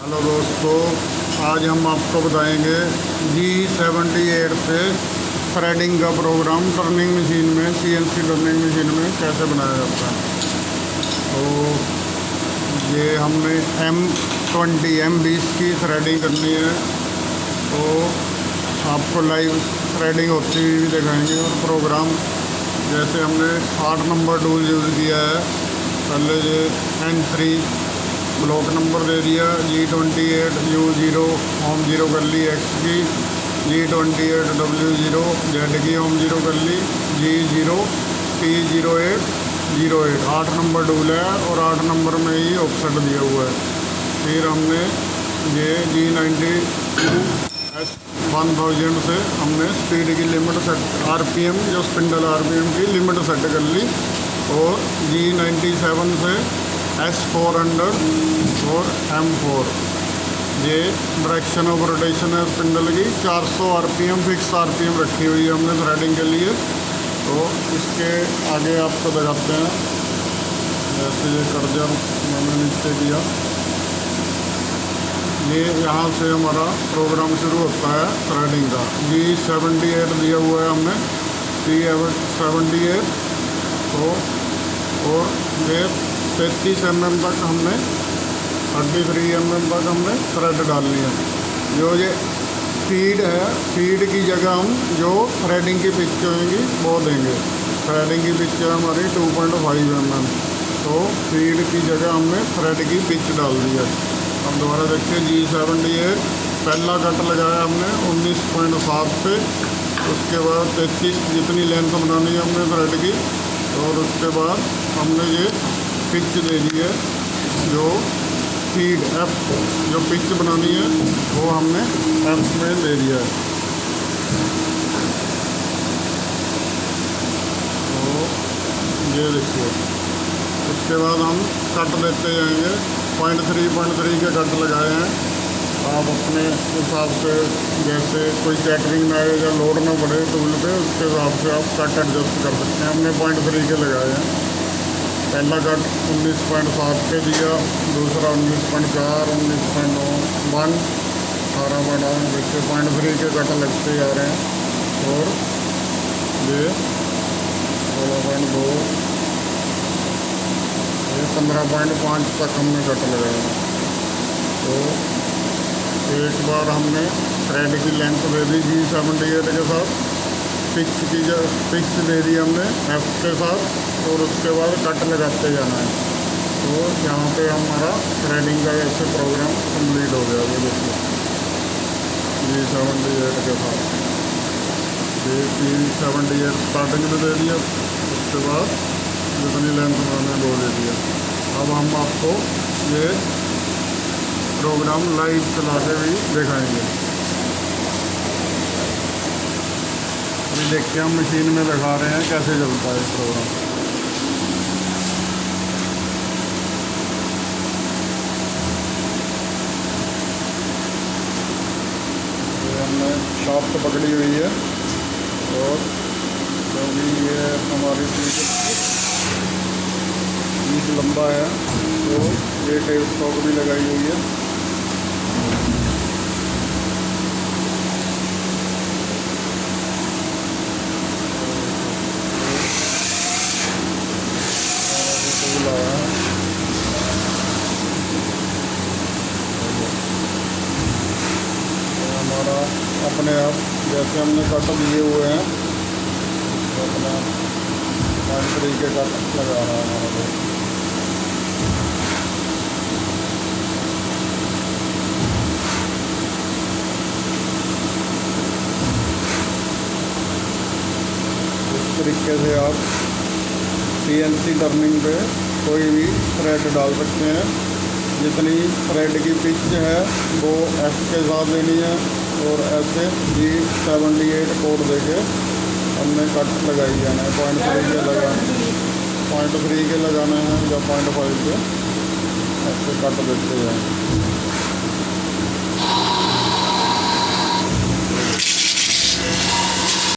Hello दोस्तों, आज हम आपको बताएंगे G78 से थ्रेडिंग का प्रोग्राम टर्निंग मशीन में CNC टर्निंग मशीन में कैसे बनाया जाता है। तो ये हमने M20 की थ्रेडिंग करनी है, तो आपको लाइव थ्रेडिंग होती हुई भी दिखाएंगे। और प्रोग्राम जैसे हमने 8 नंबर टूल यूज़ किया है। पहले ये N3 ब्लॉक नंबर दे दिया, G28 U0 होम 0 कर ली, X की G28 W0 Z की होम 0 कर ली, G0 T08 08 8 नंबर टूल है और 8 नंबर में ही ऑफसेट दिया हुआ है। फिर हमने ये G92 S1000 से हमने स्पीड की लिमिट सेट, RPM जो स्पिंडल RPM की लिमिट सेट कर ली। और G97 से S400 और M4 ये डायरेक्शन ऑफ रोटेशन है स्पिंडल की। 400 RPM फिक्स RPM रखी हुई है हमने थ्रेडिंग के लिए। तो इसके आगे आपको दिखाते हैं। जैसे ये कर्जर मैंने नीचे किया, ये यहाँ से हमारा प्रोग्राम शुरू होता है थ्रेडिंग का। G78 दिया हुआ है हमने, G78 तो और ये 33 mm तक हमने 33 mm तक हमने थ्रेड डालनी है। जो ये फीड है, फीड की जगह हम जो थ्रेडिंग की पिच होगी वो देंगे। थ्रेडिंग की पिच है हमारी 2.5 mm, तो फीड की जगह हमने थ्रेड की पिच डाल दी है। अब दोबारा देखिए, G78 पहला कट लगाया हमने 19.7 पे, उसके बाद 33 जितनी लेंथ बनानी है हमने थ्रेड की, और उसके बाद हमने ये पिच दे दी है। जो फीड F जो पिच बनानी है वो हमने F में दे दिया है। तो ये देखिए, उसके बाद हम कट देते जाएंगे। 0.3 के कट लगाए हैं। आप अपने हिसाब से, जैसे कोई चैटरिंग ना आए या लोड ना पड़े टूल पे, उसके हिसाब से आप कट एडजस्ट कर सकते हैं। हमने 0.3 के लगाए हैं। पहला कट 19.7 पे दिया, दूसरा 19.4, 19.9, 1 18.8। देखिए 0.3 के कट लगते जा रहे हैं। और ये 16.2, ये 15.5 तक हमने कट लगाया। तो एक बार हमने थ्रेड की लेंथ दे दी G78 के साथ, पिच दे दी हमने F के साथ, और उसके बाद कट लगाते जाना है। तो यहाँ पे हमारा थ्रेडिंग का ऐसे प्रोग्राम कंप्लीट हो गया। ये देखिए G78 के साथ ये G78 स्टार्टिंग में दे दिया, उसके बाद जितनी लेंथ मैंने वो दे दिया। अब हम आपको ये प्रोग्राम लाइव चला के भी दिखाएंगे। अभी देखिए, हम मशीन में दिखा रहे हैं कैसे चलता है प्रोग्राम। हमने शाफ्ट पकड़ी हुई है, और क्योंकि ये हमारी पीस लंबा है तो ये टेल स्टॉक भी लगाई हुई है। हमारा अपने आप जैसे हमने कट दिए हुए हैं, तो अपना 0.3 के कट लगा रहा है हमारा। इस तरीके से आप CNC टर्निंग पे कोई भी थ्रेड डाल सकते हैं। जितनी थ्रेड की पिच है वो F के साथ देनी है, और ऐसे G78 कोड देके हमने कट लगाई जाना है। 0.3 के लगाना है या 0.5 के ऐसे कट देते हैं।